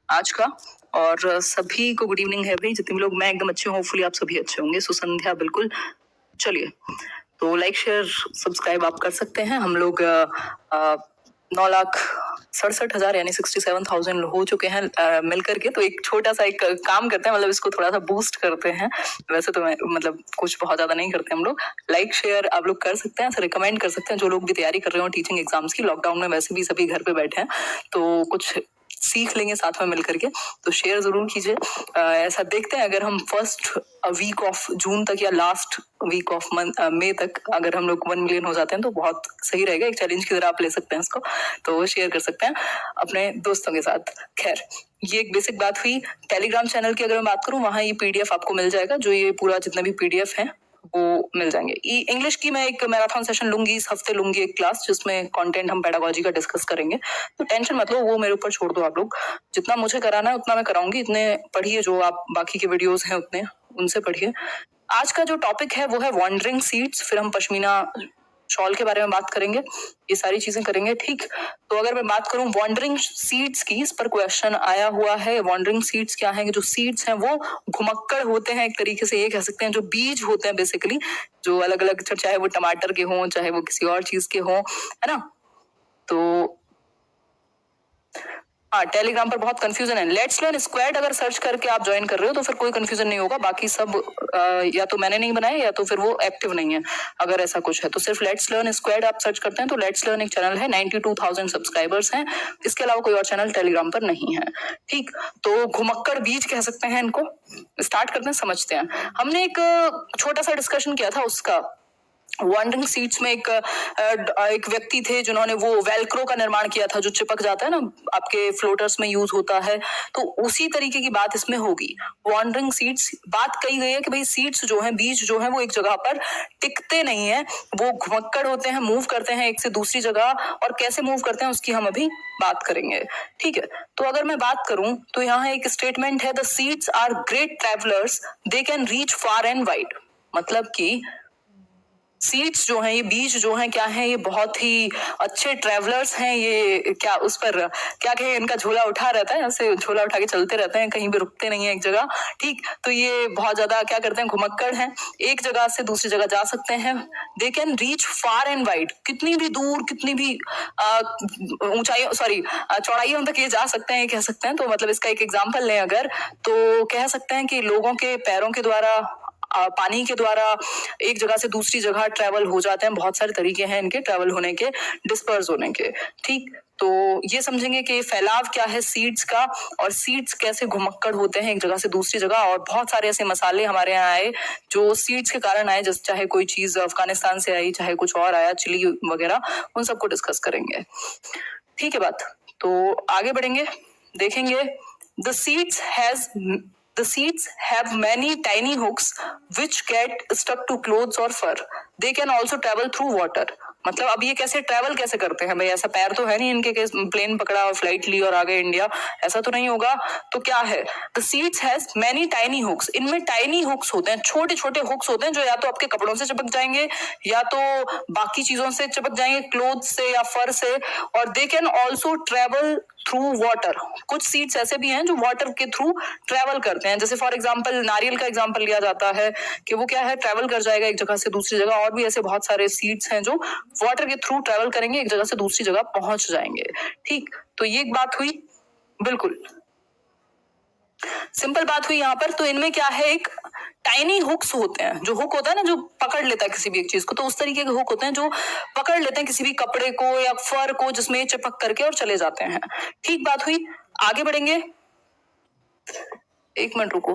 आज का। और सभी को गुड इवनिंग है भाई, जितने भी लोग, मैं एकदम अच्छे हूँ, होपफुली आप सभी अच्छे होंगे। सुसंध्या बिल्कुल। चलिए, तो लाइक शेयर सब्सक्राइब आप कर सकते हैं। हम लोग 9,67,000 यानी 67,000 हो चुके हैं मिल करके। तो एक छोटा सा एक काम करते हैं, मतलब इसको थोड़ा सा बूस्ट करते हैं। वैसे तो मैं मतलब कुछ बहुत ज्यादा नहीं करते हम लोग। लाइक शेयर आप लोग कर सकते हैं, रिकमेंड कर सकते हैं। जो लोग भी तैयारी कर रहे हो टीचिंग एग्जाम्स की, लॉकडाउन में वैसे भी सभी घर पे बैठे हैं, तो कुछ सीख लेंगे साथ में मिल करके। तो शेयर जरूर कीजिए। ऐसा देखते हैं, अगर हम फर्स्ट वीक ऑफ जून तक या लास्ट वीक ऑफ मई तक अगर हम लोग 1 मिलियन हो जाते हैं तो बहुत सही रहेगा। एक चैलेंज की तरह आप ले सकते हैं इसको, तो शेयर कर सकते हैं अपने दोस्तों के साथ। खैर, ये एक बेसिक बात हुई। टेलीग्राम चैनल की अगर मैं बात करूं, वहां ये पीडीएफ आपको मिल जाएगा। जो ये पूरा जितना भी पीडीएफ है वो मिल जाएंगे। इंग्लिश की मैं एक मैराथन सेशन लूंगी, इस हफ्ते लूंगी एक क्लास, जिसमें कंटेंट हम पेडागोजी का डिस्कस करेंगे। तो टेंशन मत लो, वो मेरे ऊपर छोड़ दो आप लोग। जितना मुझे कराना है उतना मैं कराऊंगी। इतने पढ़िए, जो आप बाकी के वीडियोस हैं उतने उनसे पढ़िए। आज का जो टॉपिक है वो है वॉन्डरिंग सीड्स। फिर हम पश्मीना शॉल के बारे में बात करेंगे, ये सारी चीजें करेंगे। ठीक, तो अगर मैं बात करूं वॉन्डरिंग सीड्स की, इस पर क्वेश्चन आया हुआ है। वॉन्डरिंग सीड्स क्या है? जो सीड्स हैं वो घुमक्कड़ होते हैं, एक तरीके से ये कह सकते हैं। जो बीज होते हैं बेसिकली, जो अलग अलग, चाहे वो टमाटर के हों, चाहे वो किसी और चीज के हों, है ना। तो हाँ, टेलीग्राम पर बहुत कंफ्यूजन है। लेट्स लर्न स्क्वाड अगर सर्च करके आप ज्वाइन कर रहे हो तो फिर कोई कंफ्यूजन नहीं होगा। बाकी सब या तो मैंने नहीं बनाया या तो फिर वो एक्टिव नहीं है। अगर ऐसा कुछ है तो सिर्फ लेट्स लर्न स्क्वाड आप सर्च करते हैं तो लेट्स लर्न एक चैनल है, 92,000 सब्सक्राइबर्स हैं। इसके अलावा कोई और चैनल टेलीग्राम पर नहीं है। ठीक, तो घुमक्कड़ बीज कह सकते हैं इनको। स्टार्ट करते हैं, समझते हैं। हमने एक छोटा सा डिस्कशन किया था उसका। वॉन्डरिंग सीट्स में एक व्यक्ति थे जिन्होंने वो वेलक्रो का निर्माण किया था, जो चिपक जाता है ना, आपके फ्लोटर्स में यूज होता है। तो उसी तरीके की बात इसमें होगी। वॉन्डरिंग सीट्स, बात कही गई है कि भाई सीट्स जो हैं, बीज जो हैं, वो एक जगह पर टिकते नहीं है, वो घुमक्कड़ होते हैं, मूव करते हैं एक से दूसरी जगह। और कैसे मूव करते हैं उसकी हम अभी बात करेंगे। ठीक है, तो अगर मैं बात करूं तो यहाँ एक स्टेटमेंट है, the seeds are great travellers, they can reach far and wide. मतलब कि सीड्स जो हैं, ये बीज जो हैं, क्या हैं? ये बहुत ही अच्छे ट्रैवलर्स हैं। ये क्या, उस पर क्या कहे, इनका झोला उठा रहता है, ऐसे झोला उठा के चलते रहते हैं, कहीं भी रुकते नहीं है एक जगह। ठीक, तो ये बहुत ज्यादा क्या करते हैं, घुमक्कड़ हैं, एक जगह से दूसरी जगह जा सकते हैं। दे can reach far and wide, कितनी भी दूर, कितनी भी ऊंचाई, सॉरी, चौड़ाइयों तक ये जा सकते हैं, ये कह सकते हैं। तो मतलब इसका एक एग्जाम्पल लें अगर, तो कह सकते हैं कि लोगों के पैरों के द्वारा, पानी के द्वारा एक जगह से दूसरी जगह ट्रेवल हो जाते हैं। बहुत सारे तरीके हैं इनके ट्रेवल होने के, डिस्पर्स होने के। ठीक, तो ये समझेंगे कि फैलाव क्या है सीड्स का, और सीड्स कैसे घुमक्कड़ होते हैं एक जगह से दूसरी जगह। और बहुत सारे ऐसे मसाले हमारे यहाँ आए जो सीड्स के कारण आए, जैसे चाहे कोई चीज अफगानिस्तान से आई, चाहे कुछ और आया, चिली वगैरह, उन सबको डिस्कस करेंगे। ठीक है बात, तो आगे बढ़ेंगे, देखेंगे। The seeds have many tiny hooks which get stuck to clothes or fur. They can also travel through water. मतलब अब ये कैसे ट्रैवल कैसे करते हैं भाई? ऐसा पैर तो है नहीं इनके, प्लेन पकड़ा और फ्लाइट ली और आ गए इंडिया, ऐसा तो नहीं होगा। तो क्या है? The seeds has many tiny hooks. इनमें टाइनी हुक्स होते हैं, छोटे छोटे हुक्स होते हैं, जो या तो आपके कपड़ों से चिपक जाएंगे या तो बाकी चीजों से चिपक जाएंगे, क्लोथ से या फर से। और they can also travel through water. कुछ सीड्स ऐसे भी हैं जो वाटर के थ्रू ट्रेवल करते हैं। जैसे फॉर एग्जांपल नारियल का एग्जांपल लिया जाता है कि वो क्या है, ट्रेवल कर जाएगा एक जगह से दूसरी जगह। और भी ऐसे बहुत सारे सीड्स हैं जो वाटर के थ्रू ट्रेवल करेंगे, एक जगह से दूसरी जगह पहुंच जाएंगे। ठीक, तो ये एक बात हुई, बिल्कुल सिंपल बात हुई यहाँ पर। तो इनमें क्या है, एक टाइनी हुक्स होते हैं। जो हुक होता है ना, जो पकड़ लेता है किसी भी एक चीज को, तो उस तरीके के हुक होते हैं जो पकड़ लेते हैं किसी भी कपड़े को या फर को, जिसमें चिपक करके और चले जाते हैं। ठीक बात हुई, आगे बढ़ेंगे। एक मिनट रुको।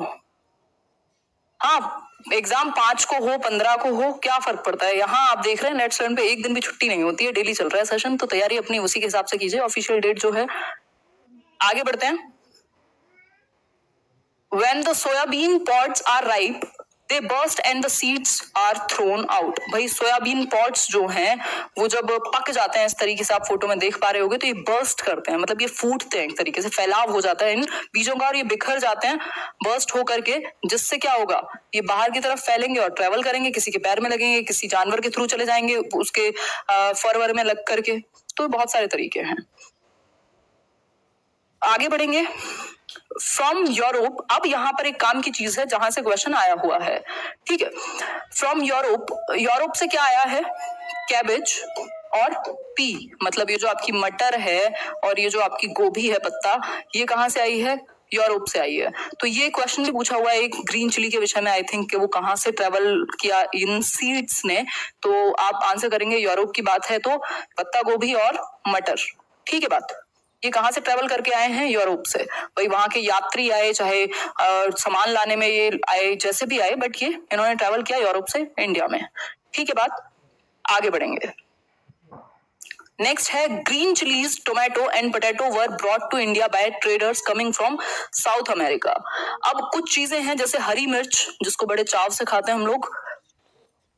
हाँ, एग्जाम 5 को हो, 15 को हो, क्या फर्क पड़ता है? यहाँ आप देख रहे हैं लेट्स लर्न पे एक दिन भी छुट्टी नहीं होती है, डेली चल रहा है सेशन। तो तैयारी अपनी उसी के हिसाब से कीजिए, ऑफिशियल डेट जो है। आगे बढ़ते हैं। When the soybean pods are ripe, they burst and the seeds are thrown out. भाई सोयाबीन पॉड्स जो हैं वो जब पक जाते हैं, इस तरीके से आप फोटो में देख पा रहे होगे, तो ये बर्स्ट करते हैं, मतलब ये फूटते हैं, एक तरीके से फैलाव हो जाता है इन बीजों का और ये बिखर जाते हैं बर्स्ट हो करके। जिससे क्या होगा, ये बाहर की तरफ फैलेंगे और ट्रेवल करेंगे, किसी के पैर में लगेंगे, किसी जानवर के थ्रू चले जाएंगे, उसके फर वर में लग करके। तो बहुत सारे तरीके हैं। आगे बढ़ेंगे। फ्रॉम यूरोप, अब यहाँ पर एक काम की चीज है जहां से क्वेश्चन आया हुआ है, ठीक है। फ्रॉम यूरोप, यूरोप से क्या आया है? कैबेज और पी, मतलब ये जो आपकी मटर है और ये जो आपकी गोभी है पत्ता, ये कहाँ से आई है? यूरोप से आई है। तो ये क्वेश्चन भी पूछा हुआ है एक ग्रीन चिली के विषय में, आई थिंक कि वो कहाँ से ट्रेवल किया इन सीड्स ने, तो आप आंसर करेंगे यूरोप की बात है तो पत्ता गोभी और मटर, ठीक है बात। ये कहाँ से ट्रेवल करके आए हैं? यूरोप से। भाई वहां के यात्री आए, चाहे सामान लाने में ये आए, जैसे भी आए, बट ये इन्होंने ट्रेवल किया यूरोप से इंडिया में, ठीक है बात। आगे बढ़ेंगे। नेक्स्ट है green chillies, tomato and potato were brought to India by traders coming from South America. अब कुछ चीजें हैं जैसे हरी मिर्च, जिसको बड़े चाव से खाते हैं हम लोग,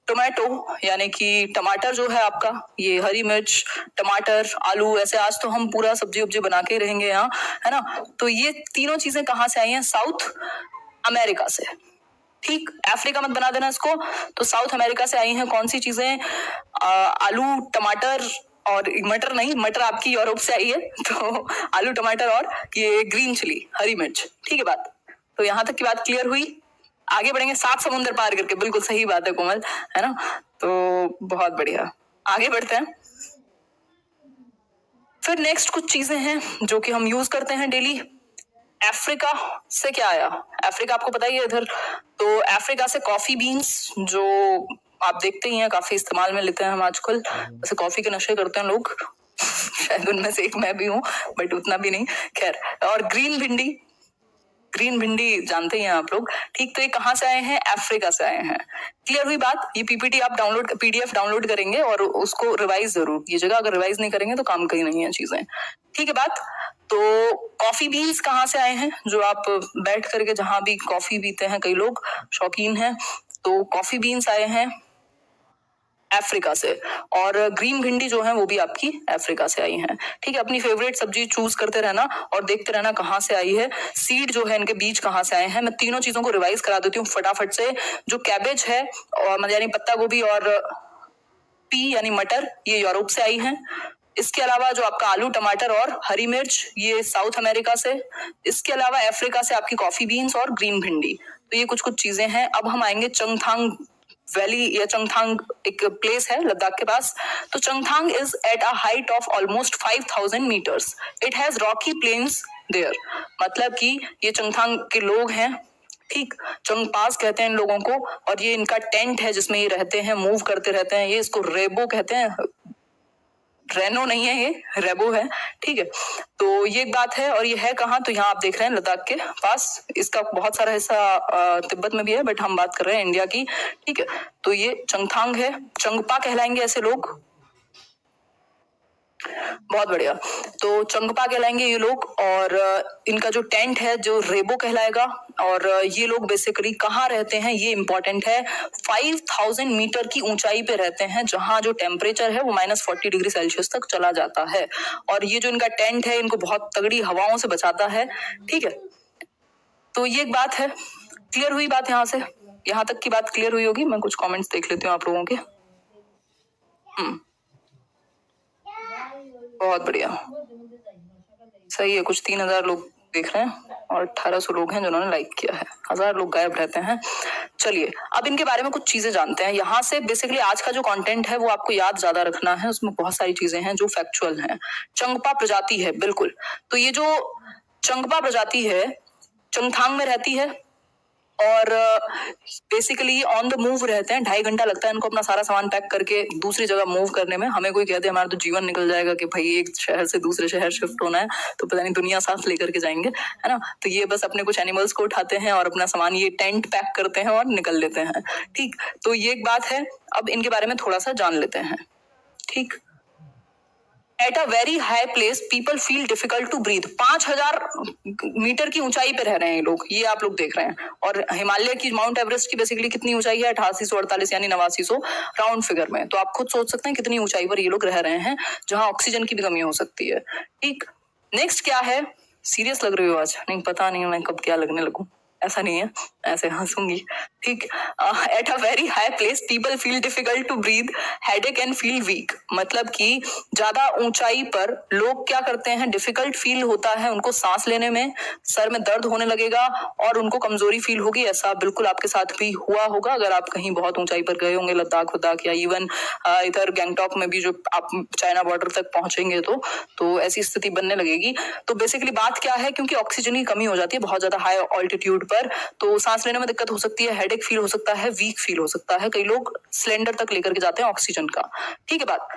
टोमेटो यानी कि टमाटर जो है आपका, ये हरी मिर्च, टमाटर, आलू, ऐसे आज तो हम पूरा सब्जी उब्जी बना के रहेंगे यहाँ, है ना। तो ये तीनों चीजें कहाँ से आई हैं? साउथ अमेरिका से, ठीक। अफ्रीका मत बना देना इसको। तो साउथ अमेरिका से आई हैं कौन सी चीजें? आलू, टमाटर और मटर नहीं, मटर आपकी यूरोप से आई है, तो आलू, टमाटर और ये ग्रीन चिली, हरी मिर्च, ठीक है बात। तो यहाँ तक की बात क्लियर हुई। आगे बढ़ेंगे 7 समुंदर पार करके, बिल्कुल सही बात है कोमल, है ना। तो बहुत बढ़िया, आगे बढ़ते हैं। फिर नेक्स्ट कुछ चीजें हैं जो कि हम यूज करते हैं डेली। अफ्रीका से क्या आया? अफ्रीका आपको पता ही है इधर, तो अफ्रीका से कॉफी बीन्स, जो आप देखते ही हैं काफी इस्तेमाल में लेते हैं हम आजकल, जैसे कॉफी के नशे करते हैं लोग शायद उनमें से एक मैं भी हूँ, बट उतना भी नहीं, खैर। और ग्रीन भिंडी, ग्रीन भिंडी जानते हैं आप लोग, ठीक। तो ये कहाँ से आए हैं? अफ्रीका से आए हैं। क्लियर हुई बात। ये पीपीटी आप डाउनलोड, पीडीएफ डाउनलोड करेंगे और उसको रिवाइज जरूर कीजिएगा, अगर रिवाइज नहीं करेंगे तो काम कहीं नहीं है चीजें, ठीक है बात। तो कॉफी बीन्स कहाँ से आए हैं? जो आप बैठ करके जहां भी कॉफी पीते हैं, कई लोग शौकीन हैं, तो कॉफी बीन्स आए हैं अफ्रीका से। और ग्रीन भिंडी जो है वो भी आपकी अफ्रीका से आई है, ठीक है। अपनी फेवरेट सब्जी चूज करते रहना और देखते रहना कहाँ से आई है, सीड जो है इनके बीज कहाँ से आए हैं। मैं तीनों चीजों को रिवाइज करा देती हूँ फटाफट से। जो कैबेज है और यानी पत्ता गोभी और पी यानी मटर, ये यूरोप से आई है। इसके अलावा जो आपका आलू, टमाटर और हरी मिर्च, ये साउथ अमेरिका से। इसके अलावा अफ्रीका से आपकी कॉफी बीन्स और ग्रीन भिंडी। तो ये कुछ कुछ चीजें हैं। अब हम आएंगे चंगथांग वैली या चंगथांग, एक प्लेस है लद्दाख के पास। तो Changthang is at a height of almost 5000 metres. It has rocky plains there, मतलब कि ये चंगथांग के लोग हैं, ठीक। चंगपास कहते हैं इन लोगों को, और ये इनका टेंट है जिसमें ये रहते हैं, मूव करते रहते हैं। ये इसको रेबो कहते हैं, रेनो नहीं है, ये रेबो है, ठीक है। तो ये एक बात है। और ये है कहाँ? तो यहाँ आप देख रहे हैं लद्दाख के पास। इसका बहुत सारा हिस्सा तिब्बत में भी है, बट हम बात कर रहे हैं इंडिया की, ठीक है। तो ये चंगथांग है, चंगपा कहलाएंगे ऐसे लोग, बहुत बढ़िया। तो चंगपा कहलाएंगे ये लोग, और इनका जो टेंट है जो रेबो कहलाएगा। और ये लोग बेसिकली कहाँ रहते हैं, ये इंपॉर्टेंट है, 5000 मीटर की ऊंचाई पे रहते हैं, जहां जो टेम्परेचर है वो -40 डिग्री सेल्सियस तक चला जाता है। और ये जो इनका टेंट है इनको बहुत तगड़ी हवाओं से बचाता है, ठीक है। तो ये एक बात है। क्लियर हुई बात? यहाँ तक की बात क्लियर हुई होगी। मैं कुछ कॉमेंट्स देख लेती हूँ आप लोगों के। बहुत बढ़िया, सही है। कुछ 3000 लोग देख रहे हैं और 1800 लोग हैं जिन्होंने लाइक किया है। 1000 लोग गायब रहते हैं। चलिए अब इनके बारे में कुछ चीजें जानते हैं। यहाँ से बेसिकली आज का जो कंटेंट है वो आपको याद ज्यादा रखना है, उसमें बहुत सारी चीजें हैं जो फैक्चुअल हैं। चंगपा प्रजाति है, बिल्कुल। तो ये जो चंगपा प्रजाति है चंगथांग में रहती है और बेसिकली ऑन द मूव रहते हैं। 2.5 घंटा लगता है इनको अपना सारा सामान पैक करके दूसरी जगह मूव करने में। हमें कोई कहते हैं हमारा तो जीवन निकल जाएगा कि भाई एक शहर से दूसरे शहर शिफ्ट होना है, तो पता नहीं दुनिया साथ लेकर के जाएंगे, है ना। तो ये बस अपने कुछ एनिमल्स को उठाते हैं और अपना सामान ये टेंट पैक करते हैं और निकल लेते हैं, ठीक। तो ये एक बात है। अब इनके बारे में थोड़ा सा जान लेते हैं, ठीक। At a very high place people feel difficult to breathe. 5000 metre की ऊंचाई पे रह रहे हैं लोग, ये आप लोग देख रहे हैं। और हिमालय की, माउंट एवरेस्ट की बेसिकली कितनी ऊंचाई है? 8848 यानी 8900 राउंड फिगर में। तो आप खुद सोच सकते हैं कितनी ऊंचाई पर ये लोग रह रहे हैं, जहां ऑक्सीजन की भी कमी हो सकती है, ठीक। नेक्स्ट क्या है? सीरियस लग रही हो आज? नहीं, पता नहीं मैं कब क्या लगने लगूं, ऐसा नहीं है, ऐसे हंसूंगी, ठीक। At a very high place people feel difficult to breathe, headache and feel weak. मतलब कि ज्यादा ऊंचाई पर लोग क्या करते हैं, डिफिकल्ट फील होता है उनको सांस लेने में, सर में दर्द होने लगेगा और उनको कमजोरी फील होगी। ऐसा बिल्कुल आपके साथ भी हुआ होगा अगर आप कहीं बहुत ऊंचाई पर गए होंगे, लद्दाख वद्दाख या इवन इधर गैंगटॉक में भी, जो आप चाइना बॉर्डर तक पहुंचेंगे तो ऐसी स्थिति बनने लगेगी। तो बेसिकली बात क्या है, क्योंकि ऑक्सीजन की कमी हो जाती है बहुत ज्यादा हाई ऑल्टीट्यूड पर, तो सांस लेने में दिक्कत हो सकती है, हेडेक फील हो सकता है, वीक फील हो सकता है, कई लोग सिलेंडर तक लेकर के जाते हैं ऑक्सीजन का, ठीक है बात।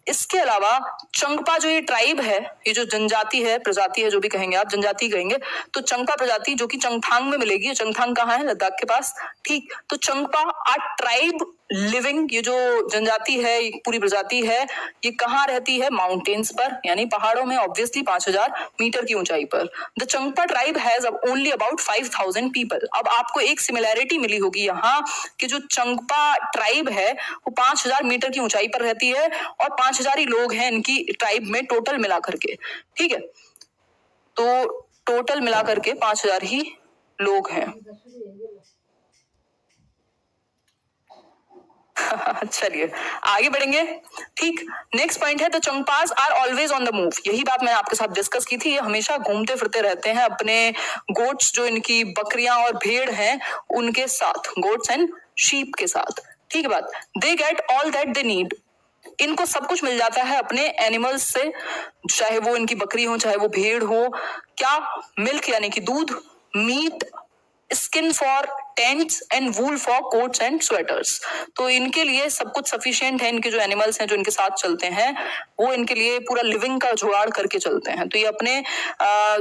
इसके अलावा चंगपा जो ये ट्राइब है, ये जो जनजाति है, प्रजाति है, जो भी कहेंगे आप, जनजाति कहेंगे, तो चंगपा प्रजाति जो कि चंगथांग में मिलेगी। चंगथांग कहाँ है, लद्दाख के पास, ठीक। तो चंगपा आ ट्राइब लिविंग, ये जो जनजाति है, पूरी प्रजाति है, ये कहाँ रहती है, माउंटेन्स पर, यानी पहाड़ों में, ऑब्वियसली 5000 मीटर की ऊंचाई पर। The Changpa tribe has only about 5000 people. अब आपको एक सिमिलैरिटी मिली होगी यहाँ कि जो चंगपा ट्राइब है वो 5000 मीटर की ऊंचाई पर रहती है और 5000 ही लोग हैं इनकी ट्राइब में टोटल मिला करके, ठीक है। तो टोटल मिला करके 5000 ही लोग हैं। चलिए आगे बढ़ेंगे, ठीक। नेक्स्ट पॉइंट है, the Changpas are always on the move. यही बात मैंने आपके साथ डिस्कस की थी, ये हमेशा घूमते फिरते रहते हैं अपने गोट्स, जो इनकी बकरियां और भेड़ हैं उनके साथ, गोट्स एंड शीप के साथ, ठीक है बात। They get all that they need, इनको सब कुछ मिल जाता है अपने एनिमल्स से, चाहे वो इनकी बकरी हो चाहे वो भेड़ हो। क्या, मिल्क यानी कि दूध, meat, skin for tents and wool for coats and sweaters. तो इनके लिए सब कुछ सफिशिएंट है, इनके जो एनिमल्स हैं जो इनके साथ चलते हैं वो इनके लिए पूरा लिविंग का जुगाड़ करके चलते हैं। तो ये अपने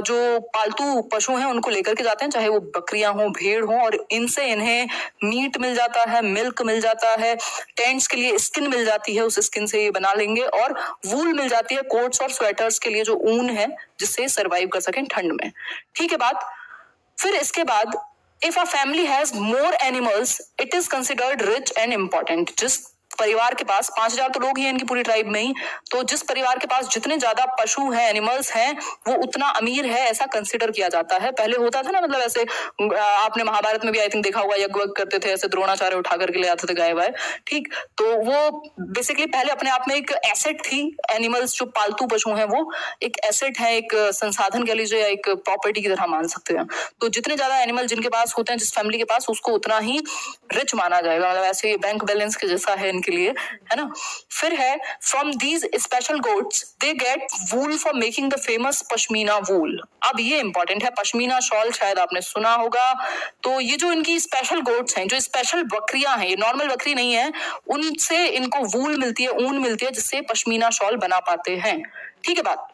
जो पालतू पशु हैं उनको लेकर के जाते हैं, चाहे वो बकरियां हो भेड़ हो, और इनसे इन्हें मीट मिल जाता है, मिल्क मिल जाता है, टेंट्स के लिए स्किन मिल जाती है, उस स्किन से ये बना लेंगे, और वूल मिल जाती है कोट्स और स्वेटर्स के लिए, जो ऊन है जिससे सर्वाइव कर सकें ठंड में, ठीक है बात। फिर इसके बाद, if a family has more animals, it is considered rich and important। जिस परिवार के पास 5000 तो लोग ही हैं इनकी पूरी ट्राइब में ही, तो जिस परिवार के पास जितने ज्यादा पशु हैं, एनिमल्स हैं, वो उतना अमीर है, ऐसा कंसिडर किया जाता है। पहले होता था ना, मतलब ऐसे आपने महाभारत में भी आई थिंक देखा होगा, यज्ञ करते थे, ऐसे द्रोणाचार्य उठा करके ले आते थे गाय वाय, ठीक। तो वो बेसिकली पहले अपने आप में एक एसेट थी, एनिमल्स जो पालतू पशु हैं वो एक एसेट है, एक संसाधन कह लीजिए, या एक प्रॉपर्टी की तरह मान सकते हैं। तो जितने ज्यादा एनिमल जिनके पास होते हैं, जिस फैमिली के पास, उसको उतना ही रिच माना जाएगा, मतलब ऐसे बैंक बैलेंस के जैसा है इनके लिए, है ना। फिर है, from these special goats they get wool for making the famous pashmina wool. अब ये इंपॉर्टेंट है, पश्मीना शॉल शायद आपने सुना होगा। तो ये जो इनकी स्पेशल गोट्स हैं, जो स्पेशल बकरियां हैं, ये नॉर्मल बकरी नहीं है, उनसे इनको वूल मिलती है, ऊन मिलती है, जिससे पश्मीना शॉल बना पाते हैं, ठीक है बात।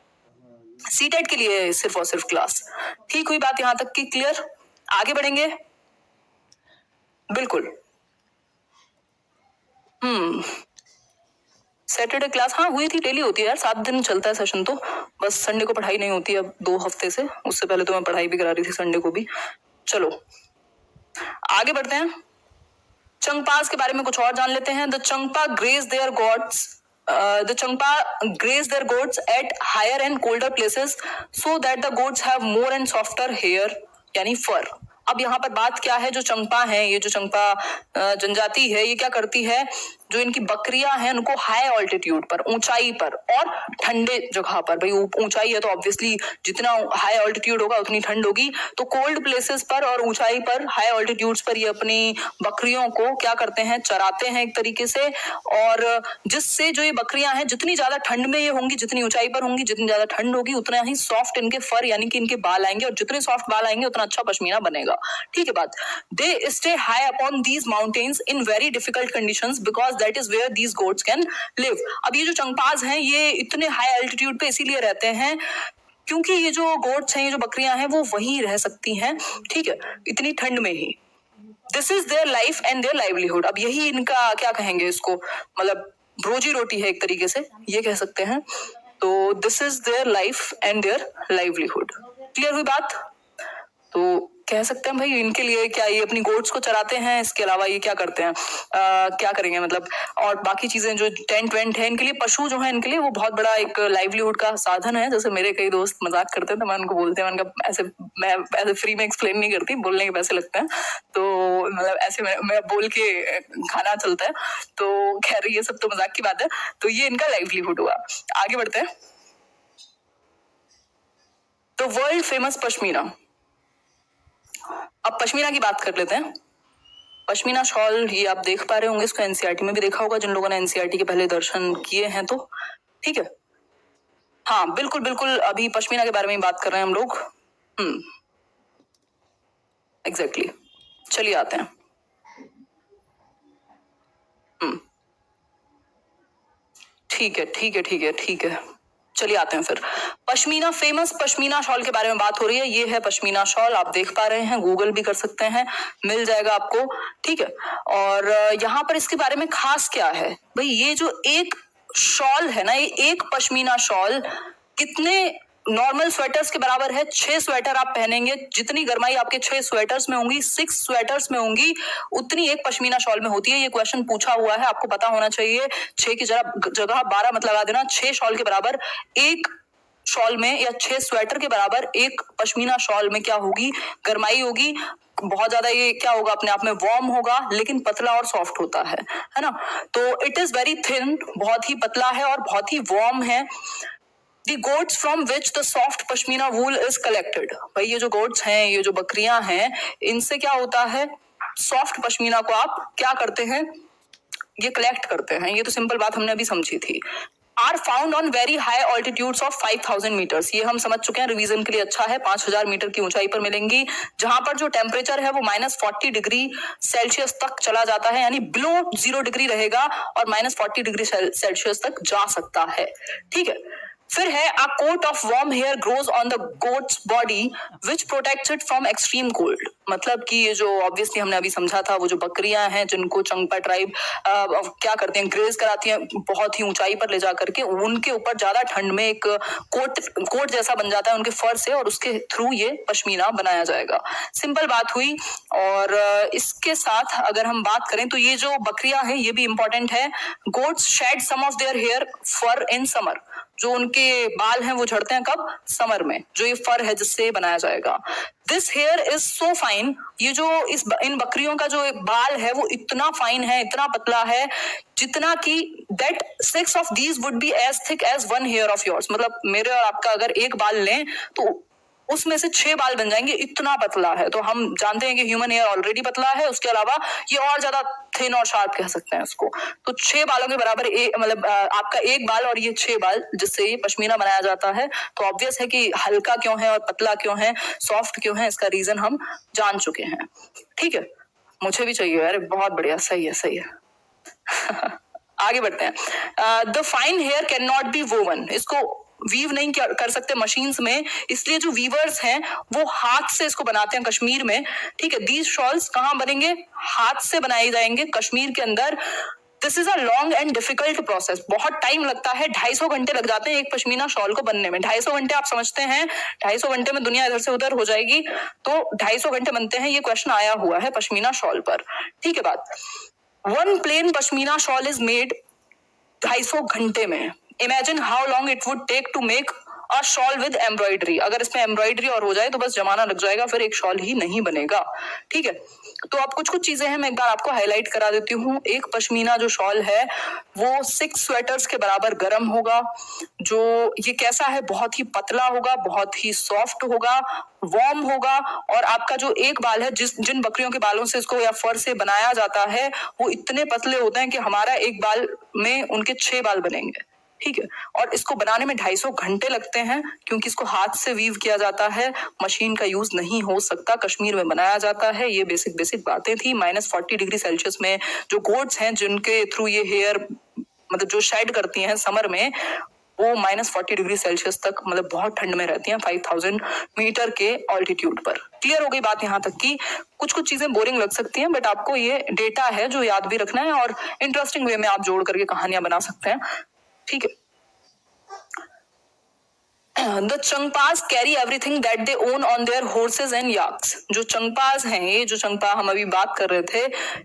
सीटेट के लिए सिर्फ और सिर्फ क्लास, ठीक हुई बात यहां तक की क्लियर। आगे बढ़ेंगे, बिल्कुल। सैटरडे क्लास हाँ हुई थी, डेली होती है यार, 7 दिन चलता है सेशन, तो बस संडे को पढ़ाई नहीं होती अब 2 हफ्ते से, उससे पहले तो मैं पढ़ाई भी करा रही थी संडे को भी। चलो आगे बढ़ते हैं, चंगपास के बारे में कुछ और जान लेते हैं। The Changpa graze their goats the Changpa graze their goats at higher and colder places so that the goats have more and softer hair, यानी fur। अब यहाँ पर बात क्या है, जो चंगपा है, ये जो चंगपा जनजाति है, ये क्या करती है, जो इनकी बकरियां हैं उनको हाई ऑल्टीट्यूड पर, ऊंचाई पर और ठंडे जगह पर, भाई ऊंचाई है तो ऑब्वियसली जितना हाई ऑल्टीट्यूड होगा उतनी ठंड होगी, तो कोल्ड प्लेसेस पर और ऊंचाई पर, हाई ऑल्टीट्यूड्स पर ये अपनी बकरियों को क्या करते हैं, चराते हैं एक तरीके से, और जिससे जो ये बकरियां हैं जितनी ज्यादा ठंड में ये होंगी, जितनी ऊंचाई पर होंगी, जितनी ज्यादा ठंड होगी, उतना ही सॉफ्ट इनके फर यानी कि इनके बाल आएंगे, और जितने सॉफ्ट बाल आएंगे उतना अच्छा पश्मीना बनेगा, ठीक है बात। They stay high upon these mountains in very difficult conditions because that is where these goats can live. अब ये जो चंगपाज हैं ये इतने हाई एल्टीट्यूड पे इसीलिए रहते हैं क्योंकि ये जो गोट्स हैं, ये जो बकरियां हैं, वो वहीं रह सकती हैं, ठीक है, इतनी ठंड में ही। This is their life and their livelihood. अब यही इनका क्या कहेंगे इसको, मतलब रोजी रोटी है एक तरीके से, ये कह सकते हैं। तो this is their life and their livelihood. Clear हुई बात। तो कह सकते हैं भाई इनके लिए क्या, ये अपनी गोट्स को चराते हैं, इसके अलावा ये क्या करते हैं, क्या करेंगे मतलब, और बाकी चीजें जो टेंट वेंट है इनके लिए, पशु जो है इनके लिए वो बहुत बड़ा एक लाइवलीहुड का साधन है। जैसे मेरे कई दोस्त मजाक करते हैं तो मैं उनको बोलते हैं, उनका ऐसे मैं ऐसे फ्री में एक्सप्लेन नहीं करती, बोलने के पैसे लगते हैं, तो मतलब ऐसे मैं बोल के खाना चलता है, तो खैर ये सब तो मजाक की बात है। तो ये इनका लाइवलीहुड हुआ। आगे बढ़ते हैं। तो वर्ल्ड फेमस पश्मीना, अब पश्मीना की बात कर लेते हैं। पश्मीना शॉल ये आप देख पा रहे होंगे, इसको एनसीईआरटी में भी देखा होगा जिन लोगों ने एनसीईआरटी के पहले दर्शन किए हैं तो, ठीक है। हाँ बिल्कुल बिल्कुल, अभी पश्मीना के बारे में ही बात कर रहे हैं हम लोग। एग्जैक्टली, चलिए आते हैं। ठीक है ठीक है ठीक है ठीक है, चलिए आते हैं फिर। पश्मीना, फेमस पश्मीना शॉल के बारे में बात हो रही है। ये है पश्मीना शॉल, आप देख पा रहे हैं, गूगल भी कर सकते हैं, मिल जाएगा आपको, ठीक है। और यहाँ पर इसके बारे में खास क्या है भाई, ये जो एक शॉल है ना, ये एक पश्मीना शॉल कितने नॉर्मल स्वेटर्स के बराबर है। 6 स्वेटर आप पहनेंगे, जितनी गर्माई आपके 6 स्वेटर्स में होंगी, 6 स्वेटर्स में होंगी, उतनी एक पश्मीना शॉल में होती है। ये क्वेश्चन पूछा हुआ है, आपको पता होना चाहिए। 6 की जगह 12 मत लगा देना। 6 शॉल के बराबर एक शॉल में, या 6 स्वेटर के बराबर एक पश्मीना शॉल में क्या होगी, गर्माई होगी बहुत ज्यादा। ये क्या होगा, अपने आप में वार्म होगा, लेकिन पतला और सॉफ्ट होता है ना। तो इट इज वेरी थिन, बहुत ही पतला है और बहुत ही वार्म है। The goats from which the soft pashmina wool is collected, भाई ये जो गोट्स हैं, ये जो बकरियां हैं, इनसे क्या होता है, सॉफ्ट पश्मीना को आप क्या करते हैं, ये कलेक्ट करते हैं। ये तो सिंपल बात हमने अभी समझी थी। Are found on very high altitudes of 5000 metres, ये हम समझ चुके हैं, रिवीजन के लिए अच्छा है। 5000 मीटर की ऊंचाई पर मिलेंगी, जहां पर जो टेम्परेचर है वो -40 डिग्री सेल्सियस तक चला जाता है, यानी बिलो 0 डिग्री रहेगा और -40 डिग्री सेल्सियस तक जा सकता है, ठीक है। फिर है a coat of warm hair grows on the goat's body which protects it from extreme cold, मतलब कि ये जो ऑब्वियसली हमने अभी समझा था, वो जो बकरियां हैं जिनको चंगपा ट्राइब क्या करते हैं, ग्रेज कराती हैं बहुत ही ऊंचाई पर ले जा करके, उनके ऊपर ज्यादा ठंड में एक कोट जैसा बन जाता है उनके फर से, और उसके थ्रू ये पश्मीना बनाया जाएगा। सिंपल बात हुई। और इसके साथ अगर हम बात करें तो ये जो बकरियां हैं ये भी इंपॉर्टेंट है। Goats shed some of their hair fur in summer, जो उनके बाल हैं वो झड़ते हैं कब, समर में, जो ये फर है जिससे बनाया जाएगा। This here is so fine, ये जो इन बकरियों का जो बाल है वो इतना फाइन है, इतना पतला है, जितना कि that 6 of these would be as thick as 1 hair of yours, मतलब मेरे और आपका अगर एक बाल लें तो उसमें से 6 बाल बन जाएंगे, इतना पतला है। तो हम जानते हैं कि ह्यूमन हेयर ऑलरेडी पतला है, उसके अलावा ये और ज्यादा थिन और शार्प कह सकते हैं इसको। तो 6 बालों के बराबर मतलब आपका एक बाल और ये 6 बाल, जिससे ये पश्मीना बनाया जाता है। तो ऑब्वियस है कि हल्का क्यों है और पतला क्यों है, सॉफ्ट क्यों है, इसका रीजन हम जान चुके हैं, ठीक है। मुझे भी चाहिए यार, बहुत बढ़िया, सही है सही है। आगे बढ़ते हैं। The fine hair can not be woven, इसको वीव नहीं कर सकते मशीन्स में, इसलिए जो वीवर्स हैं वो हाथ से इसको बनाते हैं कश्मीर में, ठीक है। दीज शॉल्स कहाँ बनेंगे, हाथ से बनाए जाएंगे कश्मीर के अंदर। This is a long and difficult process, बहुत टाइम लगता है, 250 घंटे लग जाते हैं एक पश्मीना शॉल को बनने में। 250 घंटे आप समझते हैं, 250 घंटे में दुनिया इधर से उधर हो जाएगी, तो 250 घंटे बनते हैं। ये क्वेश्चन आया हुआ है पश्मीना शॉल पर, ठीक है बात। One plain pashmina shawl is made 250 घंटे में। Imagine how long it would take to make a shawl with embroidery, अगर इसमें एम्ब्रॉयडरी और हो जाए तो बस जमाना लग जाएगा, फिर एक शॉल ही नहीं बनेगा, ठीक है। तो अब कुछ कुछ चीजें हैं, मैं एक बार आपको हाईलाइट करा देती हूँ। एक पश्मीना जो शॉल है वो 6 स्वेटर्स के बराबर गर्म होगा। जो ये कैसा है, बहुत ही पतला होगा, बहुत ही सॉफ्ट होगा, वार्म होगा, और आपका जो एक बाल है, जिन बकरियों के बालों से इसको या फर से बनाया जाता है, वो इतने पतले होते हैं कि हमारा एक बाल में उनके 6 बाल बनेंगे, ठीक है। और इसको बनाने में 250 घंटे लगते हैं, क्योंकि इसको हाथ से वीव किया जाता है, मशीन का यूज नहीं हो सकता, कश्मीर में बनाया जाता है। ये बेसिक बेसिक बातें थी। -40 डिग्री सेल्सियस में जो गोट्स हैं जिनके थ्रू ये हेयर मतलब जो शेड करती हैं समर में, वो -40 डिग्री सेल्सियस तक, मतलब बहुत ठंड में रहती हैं 5000 मीटर के ऑल्टीट्यूड पर। क्लियर हो गई बात यहाँ तक की। कुछ कुछ चीजें बोरिंग लग सकती हैं, बट आपको ये डेटा है जो याद भी रखना है, और इंटरेस्टिंग वे में आप जोड़ करके कहानियां बना सकते हैं, ठीक है। The Changpas carry everything that they own on their horses and yaks. जो चंगपास हैं, ये जो चंगपा हम अभी बात कर रहे थे,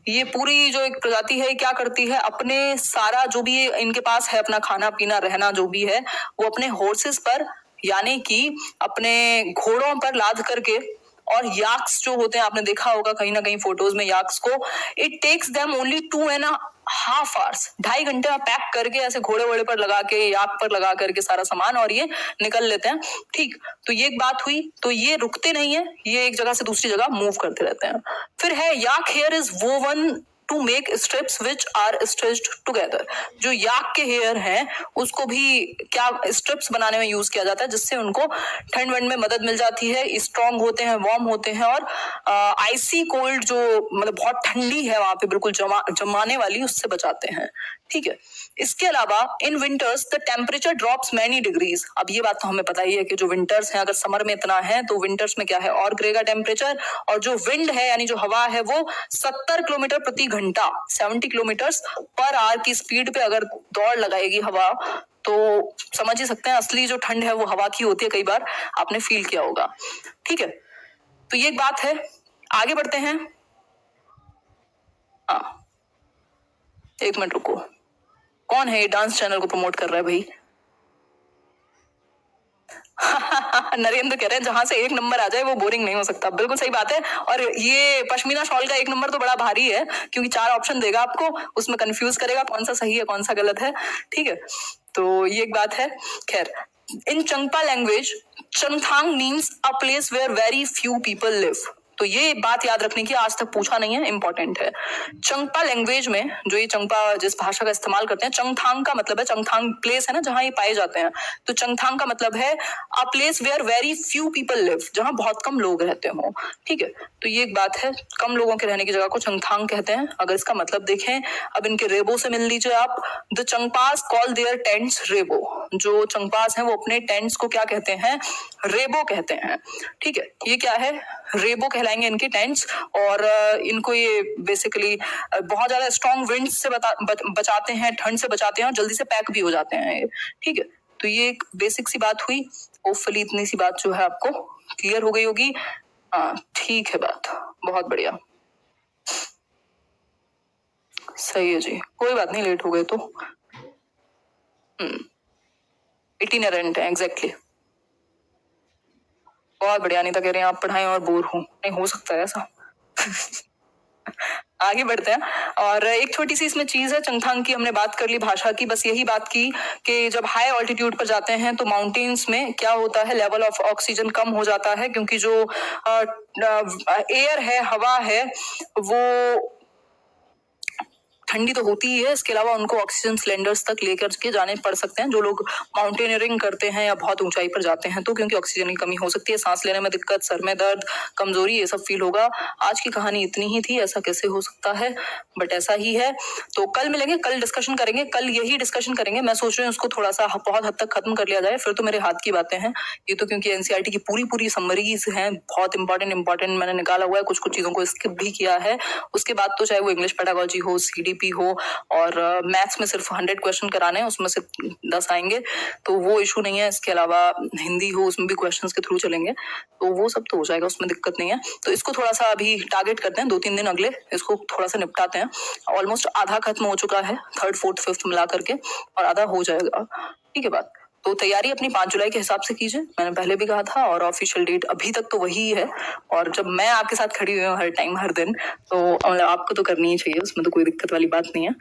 ये पूरी जो एक प्रजाति है क्या करती है, अपने सारा जो भी इनके पास है, अपना खाना पीना रहना जो भी है, वो अपने हॉर्सेस पर यानी कि अपने घोड़ों पर लाद करके, और याक्स जो होते हैं आपने देखा होगा कहीं ना कहीं फोटोज में याक्स को, it takes them only 2.5 hours, 2.5 घंटे में पैक करके ऐसे घोड़े वोड़े पर लगा के, याक पर लगा करके सारा सामान, और ये निकल लेते हैं। ठीक, तो ये एक बात हुई। तो ये रुकते नहीं है, ये एक जगह से दूसरी जगह मूव करते रहते हैं। फिर है yak hair is woven to make strips which are stitched together. जो याक के हेयर हैं उसको भी क्या स्ट्रिप्स बनाने में यूज किया जाता है, जिससे उनको ठंड वंड में मदद मिल जाती है, स्ट्रांग होते हैं, वार्म होते हैं, और आइसी कोल्ड जो मतलब बहुत ठंडी है वहां पे बिल्कुल जमाने वाली, उससे बचाते हैं। ठीक है, इसके अलावा in winters the temperature drops many degrees. अब ये बात तो हमें पता ही है कि जो विंटर्स हैं, अगर समर में इतना है तो विंटर्स में क्या है और गिरेगा टेम्परेचर, और जो विंड है यानी जो हवा है वो 70 किलोमीटर प्रति घंटा 70 किलोमीटर पर आवर की स्पीड पे अगर दौड़ लगाएगी हवा, तो समझ ही सकते हैं असली जो ठंड है वो हवा की होती है, कई बार आपने फील किया होगा। ठीक है, तो ये एक बात है। आगे बढ़ते हैं। हाँ, एक मिनट रुको, कौन है ये डांस चैनल को प्रमोट कर रहा है भाई? नरेंद्र कह रहे हैं जहां से एक नंबर आ जाए वो बोरिंग नहीं हो सकता। बिल्कुल सही बात है। और ये पश्मीना शॉल का एक नंबर तो बड़ा भारी है, क्योंकि 4 ऑप्शन देगा आपको, उसमें कंफ्यूज करेगा कौन सा सही है कौन सा गलत है। ठीक है, तो ये एक बात है। खैर, in Changpa language Changthang means a place where very few people live. तो ये बात याद रखने की, आज तक पूछा नहीं है, इंपॉर्टेंट है। चंगपा लैंग्वेज में जो ये चंगपा जिस भाषा का इस्तेमाल करते हैं, चंगथांग का मतलब है, चंगथांग प्लेस है ना जहां ये पाए जाते हैं, तो चंगथांग का मतलब है a place where very few people live, जहां बहुत कम लोग रहते हो। ठीक है, तो ये एक बात है, कम लोगों के रहने की जगह को चंगथांग कहते हैं। अगर इसका मतलब देखें, अब इनके रेबो से मिल लीजिए आप। The Changpas call their tents rebo. जो चंगपास हैं वो अपने टेंट्स को क्या कहते हैं? रेबो कहते हैं। ठीक है, ये क्या है? रेबो कहलाएंगे इनके टेंट्स। और इनको ये बेसिकली बहुत ज्यादा स्ट्रॉन्ग विंड से बचाते हैं, ठंड से बचाते हैं, और जल्दी से पैक भी हो जाते हैं। ठीक है, तो ये एक बेसिक सी बात हुई। होपफुली इतनी सी बात जो है आपको क्लियर हो गई होगी। हाँ, ठीक है, बात बहुत बढ़िया, सही है जी, कोई बात नहीं, लेट हो गए तो इटिनरेंट है, एग्जैक्टली। बहुत बढ़िया। अनिता कह रहे हैं आप पढ़ाएं और बोर हो, नहीं हो सकता है ऐसा। आगे बढ़ते हैं। और एक छोटी सी इसमें चीज है, चंगथांग की हमने बात कर ली, भाषा की, बस यही बात की कि जब हाई ऑल्टीट्यूड पर जाते हैं तो माउंटेन्स में क्या होता है, लेवल ऑफ ऑक्सीजन कम हो जाता है, क्योंकि जो एयर है, हवा है, वो ठंडी तो होती ही है, इसके अलावा उनको ऑक्सीजन सिलेंडर्स तक लेकर के जाने पड़ सकते हैं जो लोग माउंटेनियरिंग करते हैं या बहुत ऊंचाई पर जाते हैं, तो क्योंकि ऑक्सीजन की कमी हो सकती है, सांस लेने में दिक्कत, सर में दर्द, कमजोरी, ये सब फील होगा। आज की कहानी इतनी ही थी, ऐसा कैसे हो सकता है, बट ऐसा ही है। तो कल मिलेंगे, कल डिस्कशन करेंगे, कल यही डिस्कशन करेंगे। मैं सोच रही हूँ उसको थोड़ा सा बहुत हद तक खत्म कर लिया जाए, फिर तो मेरे हाथ की बातें हैं ये तो, क्योंकि एनसीईआरटी की पूरी समरीज हैं, बहुत इंपॉर्टेंट मैंने निकाला हुआ है, कुछ चीजों को स्किप भी किया है। उसके बाद तो चाहे वो इंग्लिश पेडागोजी हो, सीडीपी हो, और मैथ्स में सिर्फ 100 क्वेश्चन कराने हैं, उसमें से 10 आएंगे, तो वो इशू नहीं है। इसके अलावा हिंदी हो, उसमें भी क्वेश्चंस के थ्रू चलेंगे, तो वो सब तो हो जाएगा, उसमें दिक्कत नहीं है। तो इसको थोड़ा सा अभी टारगेट करते हैं, 2-3 दिन अगले इसको थोड़ा सा निपटाते हैं। ऑलमोस्ट आधा खत्म हो चुका है, 3rd 4th 5th मिला करके, और आधा हो जाएगा। ठीक है बात, तो तैयारी अपनी 5 जुलाई के हिसाब से कीजिए, मैंने पहले भी कहा था, और ऑफिशियल डेट अभी तक तो वही है। और जब मैं आपके साथ खड़ी हुई हूँ हर टाइम हर दिन, तो आपको तो करनी ही चाहिए, उसमें तो कोई दिक्कत वाली बात नहीं है।